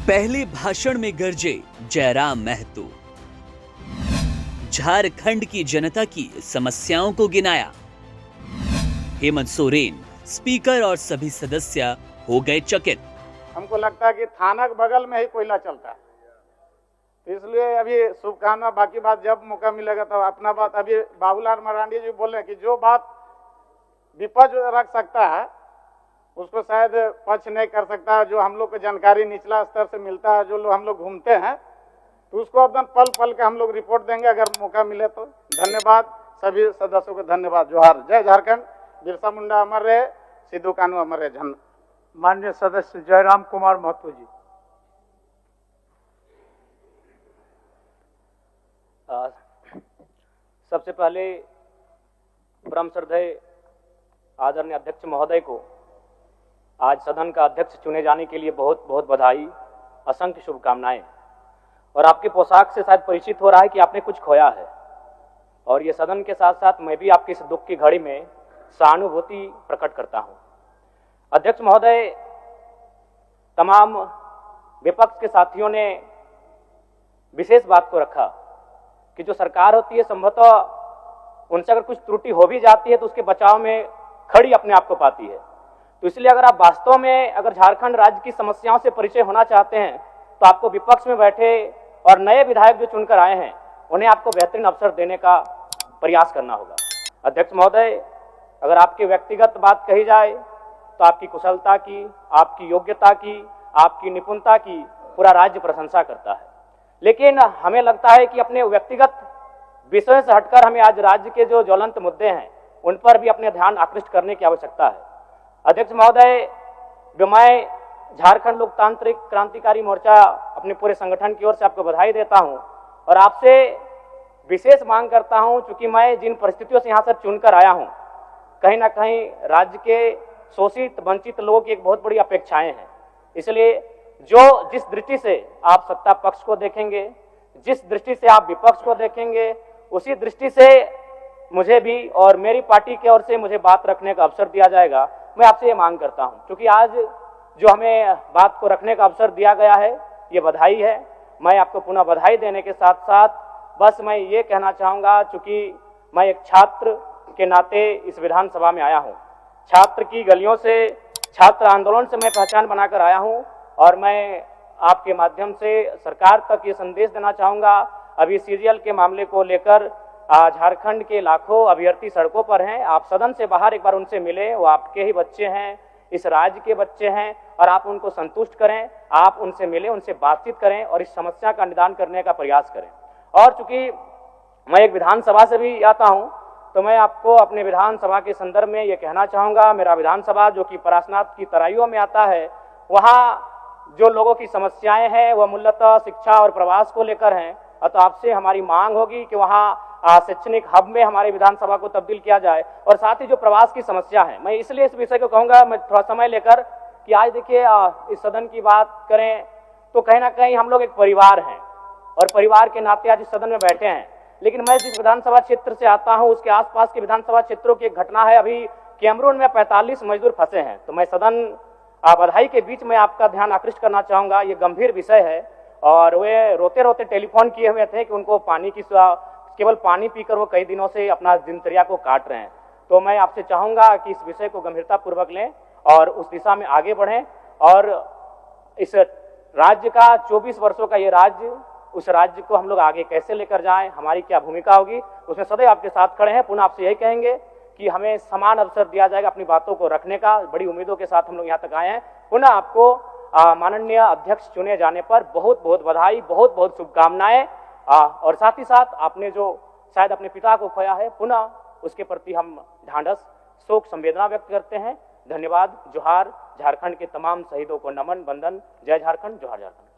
पहले भाषण में गरजे जयराम महतो। झारखंड की जनता की समस्याओं को गिनाया। हेमंत सोरेन स्पीकर और सभी सदस्य हो गए चकित। हमको लगता है कि थाना के बगल में ही कोयला चलता है, इसलिए अभी शुभकामना। बाकी बात जब मौका मिलेगा तो अपना बात। अभी बाबूलाल मरांडी जी बोल रहे हैं कि जो बात विपक्ष रख सकता है उसको शायद पक्ष नहीं कर सकता। जो हम लोग को जानकारी निचला स्तर से मिलता है, जो लोग हम लोग घूमते हैं, तो उसको अपना पल पल के हम लोग रिपोर्ट देंगे अगर मौका मिले तो। धन्यवाद सभी सदस्यों को, धन्यवाद। जोहार। जय झारखंड। बिरसा मुंडा अमर रहे, सिद्धू कानू अमर रहे। माननीय सदस्य जयराम कुमार महतो जी। सबसे पहले परम श्रद्धेय आदरणीय अध्यक्ष महोदय को आज सदन का अध्यक्ष चुने जाने के लिए बहुत बहुत बधाई, असंख्य शुभकामनाएं। और आपके पोशाक से शायद परिचित हो रहा है कि आपने कुछ खोया है, और ये सदन के साथ साथ मैं भी आपकी इस दुख की घड़ी में सहानुभूति प्रकट करता हूं। अध्यक्ष महोदय, तमाम विपक्ष के साथियों ने विशेष बात को रखा कि जो सरकार होती है संभवतः उनसे अगर कुछ त्रुटि हो भी जाती है तो उसके बचाव में खड़ी अपने आप को पाती है। तो इसलिए अगर आप वास्तव में अगर झारखंड राज्य की समस्याओं से परिचय होना चाहते हैं तो आपको विपक्ष में बैठे और नए विधायक जो चुनकर आए हैं उन्हें आपको बेहतरीन अवसर देने का प्रयास करना होगा। अध्यक्ष महोदय, अगर आपकी व्यक्तिगत बात कही जाए तो आपकी कुशलता की, आपकी योग्यता की, आपकी निपुणता की पूरा राज्य प्रशंसा करता है। लेकिन हमें लगता है कि अपने व्यक्तिगत विषयों से हटकर हमें आज राज्य के जो ज्वलंत मुद्दे हैं उन पर भी अपने ध्यान आकृष्ट करने की आवश्यकता है। अध्यक्ष महोदय, मैं झारखंड लोकतांत्रिक क्रांतिकारी मोर्चा अपने पूरे संगठन की ओर से आपको बधाई देता हूं और आपसे विशेष मांग करता हूं, चूंकि मैं जिन परिस्थितियों से यहां से चुनकर आया हूं, कहीं ना कहीं राज्य के शोषित वंचित लोगों की एक बहुत बड़ी अपेक्षाएं हैं। इसलिए जिस दृष्टि से आप सत्ता पक्ष को देखेंगे, जिस दृष्टि से आप विपक्ष को देखेंगे, उसी दृष्टि से मुझे भी और मेरी पार्टी की ओर से मुझे बात रखने का अवसर दिया जाएगा। मैं आपसे ये मांग करता हूं, क्योंकि आज जो हमें बात को रखने का अवसर दिया गया है ये बधाई है। मैं आपको पुनः बधाई देने के साथ साथ बस मैं ये कहना चाहूँगा, चूँकि मैं एक छात्र के नाते इस विधानसभा में आया हूँ, छात्र की गलियों से, छात्र आंदोलन से मैं पहचान बनाकर आया हूँ, और मैं आपके माध्यम से सरकार तक ये संदेश देना चाहूँगा। अभी सीरियल के मामले को लेकर झारखंड के लाखों अभ्यर्थी सड़कों पर हैं। आप सदन से बाहर एक बार उनसे मिले, वो आपके ही बच्चे हैं, इस राज्य के बच्चे हैं, और आप उनको संतुष्ट करें, आप उनसे मिलें, उनसे बातचीत करें और इस समस्या का निदान करने का प्रयास करें। और चूंकि मैं एक विधानसभा से भी आता हूं, तो मैं आपको अपने विधानसभा के संदर्भ में ये कहना चाहूँगा, मेरा विधानसभा जो कि परासनाथ की तराइयों में आता है, वहाँ जो लोगों की समस्याएं हैं वह मूलतः शिक्षा और प्रवास को लेकर हैं। तो आपसे हमारी मांग होगी कि वहाँ शैक्षणिक हब में हमारे विधानसभा को तब्दील किया जाए, और साथ ही जो प्रवास की समस्या है, मैं इसलिए इस विषय को कहूँगा मैं थोड़ा समय लेकर कि आज देखिए इस सदन की बात करें तो कहीं ना कहीं हम लोग एक परिवार हैं, और परिवार के नाते आज इस सदन में बैठे हैं। लेकिन मैं जिस विधानसभा क्षेत्र से आता हूँ उसके आसपास के विधानसभा क्षेत्रों की एक घटना है। अभी कैमरून में 45 मजदूर फंसे हैं, तो मैं सदन बधाई के बीच में आपका ध्यान आकृष्ट करना चाहूँगा। ये गंभीर विषय है, और वे रोते रोते टेलीफोन किए हुए थे कि उनको पानी की केवल पानी पीकर वो कई दिनों से अपना दिनचर्या को काट रहे हैं। तो मैं आपसे चाहूँगा कि इस विषय को गंभीरता पूर्वक लें और उस दिशा में आगे बढ़ें, और इस राज्य का 24 वर्षों का ये राज्य, उस राज्य को हम लोग आगे कैसे लेकर जाएं, हमारी क्या भूमिका होगी, उसमें सदैव आपके साथ खड़े हैं। पुनः आपसे यही कहेंगे कि हमें समान अवसर दिया जाएगा अपनी बातों को रखने का। बड़ी उम्मीदों के साथ हम लोग यहाँ तक आए हैं। पुनः आपको माननीय अध्यक्ष चुने जाने पर बहुत बहुत बधाई, बहुत बहुत शुभकामनाएं। और साथ ही साथ आपने जो शायद अपने पिता को खोया है, पुनः उसके प्रति हम ढांढस, शोक, संवेदना व्यक्त करते हैं। धन्यवाद। जोहार। झारखंड के तमाम शहीदों को नमन, वंदन। जय झारखंड, जोहार झारखंड।